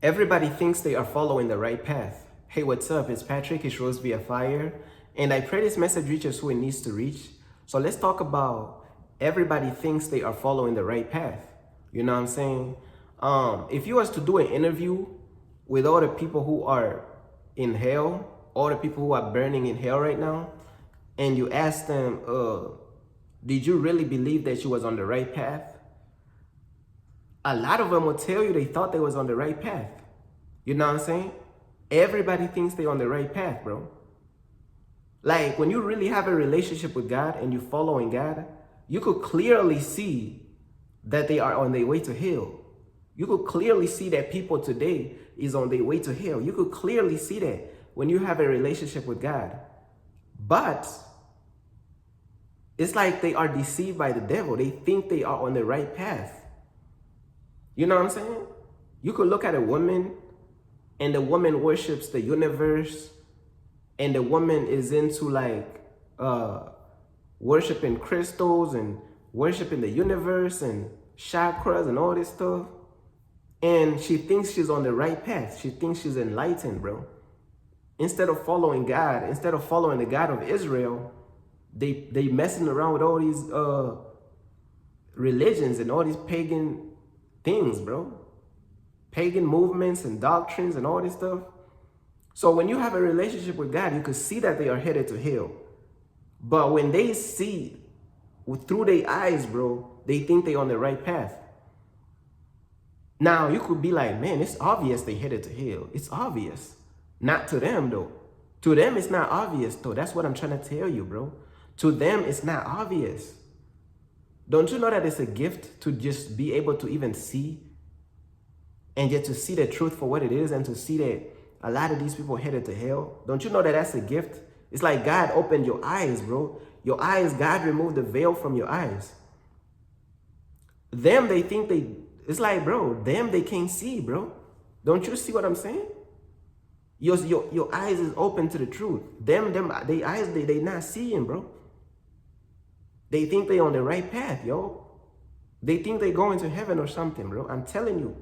Everybody thinks they are following the right path. Hey, what's up? It's Patrick. It's Rose via Fire. And I pray this message reaches who it needs to reach. So let's talk about everybody thinks they are following the right path. You know what I'm saying? If you was to do an interview with all the people who are in hell, all the people who are burning in hell right now, and you ask them, did you really believe that you was on the right path? A lot of them will tell you they thought they was on the right path. You know what I'm saying? Everybody thinks they're on the right path, bro. Like when you really have a relationship with God and you following God, you could clearly see that they are on their way to hell. You could clearly see that people today is on their way to hell. You could clearly see that when you have a relationship with God. But it's like they are deceived by the devil. They think they are on the right path. You know what I'm saying? You could look at a woman and the woman worships the universe and the woman is into like worshiping crystals and worshiping the universe and chakras and all this stuff. And she thinks she's on the right path. She thinks she's enlightened, bro. Instead of following God, instead of following the God of Israel, they messing around with all these religions and all these pagan things, bro. Pagan movements and doctrines and all this stuff. So when you have a relationship with God, you can see that they are headed to hell. But when they see through their eyes, bro, they think they're on the right path. Now, you could be like, man, it's obvious they headed to hell. It's obvious. Not to them, though. To them, it's not obvious, though. That's what I'm trying to tell you, bro. To them, it's not obvious. Don't you know that it's a gift to just be able to even see and get to see the truth for what it is and to see that a lot of these people headed to hell? Don't you know that that's a gift? It's like God opened your eyes, bro. Your eyes, God removed the veil from your eyes. Them, they think it's like, bro, them, they can't see, bro. Don't you see what I'm saying? Your eyes is open to the truth. They eyes, they not seeing, bro. They think they on the right path, yo. They think they going to heaven or something, bro. I'm telling you,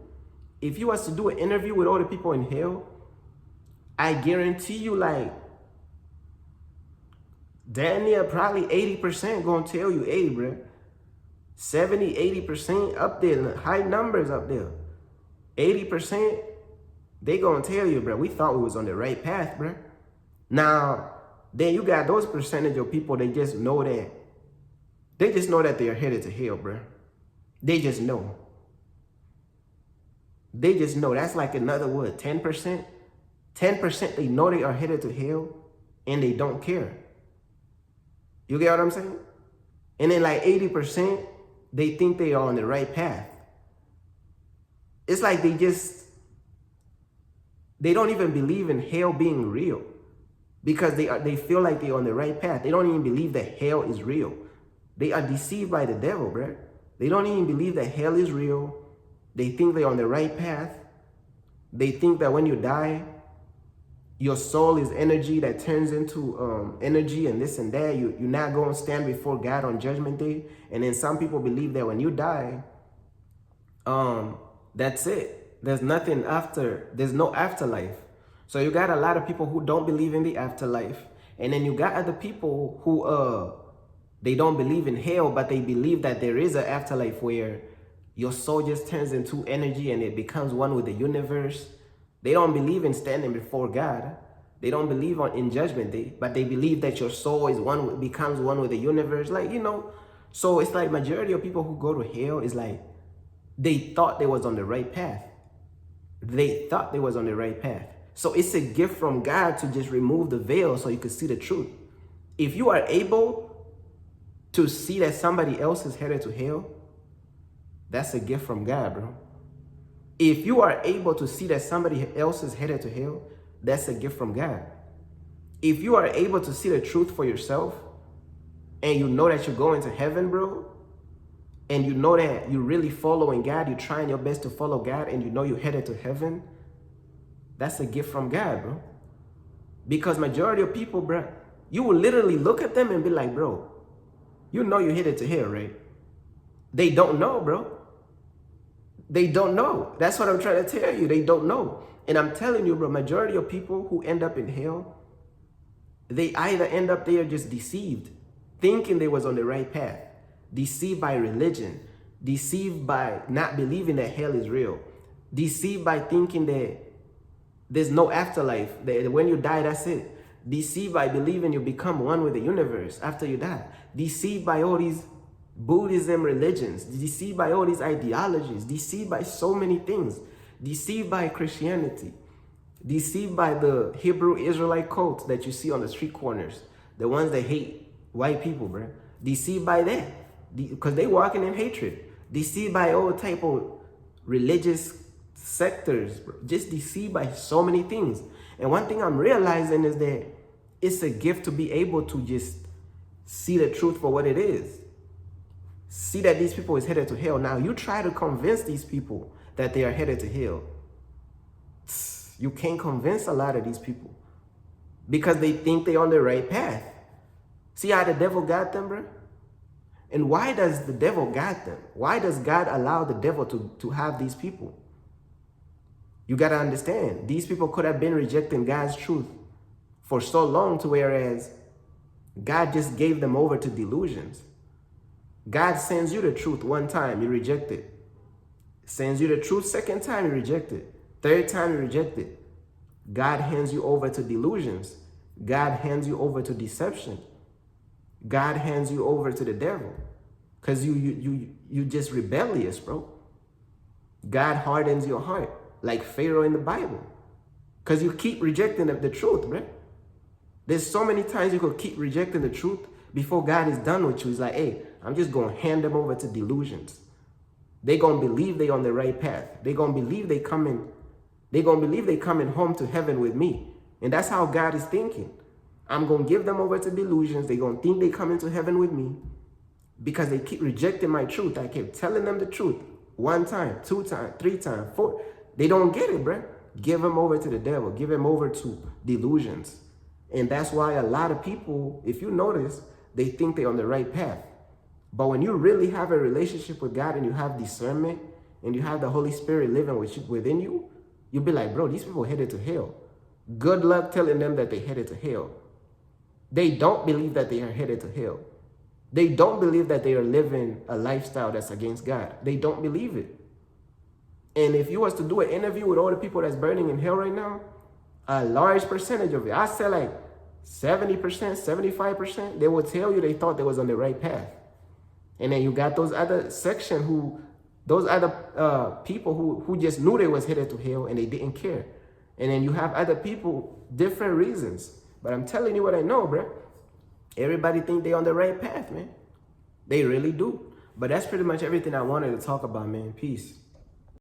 if you was to do an interview with all the people in hell, I guarantee you, like, damn near probably 80% gonna tell you, hey, bro, 70, 80% up there, high numbers up there. 80%, they gonna tell you, bro, we thought we was on the right path, bro. Now, then you got those percentage of people, they just know that they are headed to hell, bro. They just know. They just know. That's like another what, 10%? 10% they know they are headed to hell and they don't care. You get what I'm saying? And then like 80%, they think they are on the right path. It's like they don't even believe in hell being real because they feel like they're on the right path. They don't even believe that hell is real. They are deceived by the devil, bro. They don't even believe that hell is real. They think they're on the right path. They think that when you die, your soul is energy that turns into energy and this and that. You're not going to stand before God on Judgment Day. And then some people believe that when you die, that's it. There's nothing after. There's no afterlife. So you got a lot of people who don't believe in the afterlife. And then you got other people who they don't believe in hell, but they believe that there is an afterlife where your soul just turns into energy and it becomes one with the universe. They don't believe in standing before God. They don't believe in Judgment Day, but they believe that your soul becomes one with the universe. Like, you know, so it's like majority of people who go to hell is like, they thought they was on the right path. They thought they was on the right path. So it's a gift from God to just remove the veil so you can see the truth. If you are able to see that somebody else is headed to hell, that's a gift from God, bro. If you are able to see that somebody else is headed to hell, that's a gift from God. If you are able to see the truth for yourself and you know that you're going to heaven, bro, and you know that you're really following God, you're trying your best to follow God, and you know you're headed to heaven, that's a gift from God, bro. Because majority of people, bro, you will literally look at them and be like, bro, you know you're headed to hell, right? They don't know, bro. They don't know. That's what I'm trying to tell you. They don't know. And I'm telling you, bro, majority of people who end up in hell, they either end up there just deceived, thinking they was on the right path, deceived by religion, deceived by not believing that hell is real, deceived by thinking that there's no afterlife, that when you die, that's it. Deceived by believing you become one with the universe after you die. Deceived by all these Buddhism religions, deceived by all these ideologies, deceived by so many things, deceived by Christianity, deceived by the Hebrew Israelite cults that you see on the street corners, the ones that hate white people, bro. Deceived by that, because they walking in hatred. Deceived by all type of religious sectors, bro. Just deceived by so many things. And one thing I'm realizing is that it's a gift to be able to just see the truth for what it is. See that these people is headed to hell. Now you try to convince these people that they are headed to hell. You can't convince a lot of these people because they think they're on the right path. See how the devil got them, bro? And why does the devil got them? Why does God allow the devil to have these people? You got to understand, these people could have been rejecting God's truth for so long to whereas God just gave them over to delusions. God sends you the truth one time, you reject it. Sends you the truth second time, you reject it. Third time, you reject it. God hands you over to delusions. God hands you over to deception. God hands you over to the devil. Because you just rebellious, bro. God hardens your heart like Pharaoh in the Bible. Because you keep rejecting the truth, bro. There's so many times you could keep rejecting the truth before God is done with you. He's like, hey, I'm just going to hand them over to delusions. They're going to believe they're on the right path. They're going to believe they're coming home to heaven with me. And that's how God is thinking. I'm going to give them over to delusions. They're going to think they come into heaven with me because they keep rejecting my truth. I kept telling them the truth 1 time, 2 times, 3 times, 4. They don't get it, bro. Give them over to the devil. Give them over to delusions. And that's why a lot of people, if you notice, they think they're on the right path. But when you really have a relationship with God and you have discernment and you have the Holy Spirit living within you, you'll be like, bro, these people headed to hell. Good luck telling them that they headed to hell. They don't believe that they are headed to hell. They don't believe that they are living a lifestyle that's against God. They don't believe it. And if you was to do an interview with all the people that's burning in hell right now, a large percentage of it, I say like 70%, 75%, they will tell you they thought they was on the right path. And then you got those other section those other people who just knew they was headed to hell and they didn't care. And then you have other people, different reasons. But I'm telling you what I know, bro. Everybody think they on the right path, man. They really do. But that's pretty much everything I wanted to talk about, man. Peace.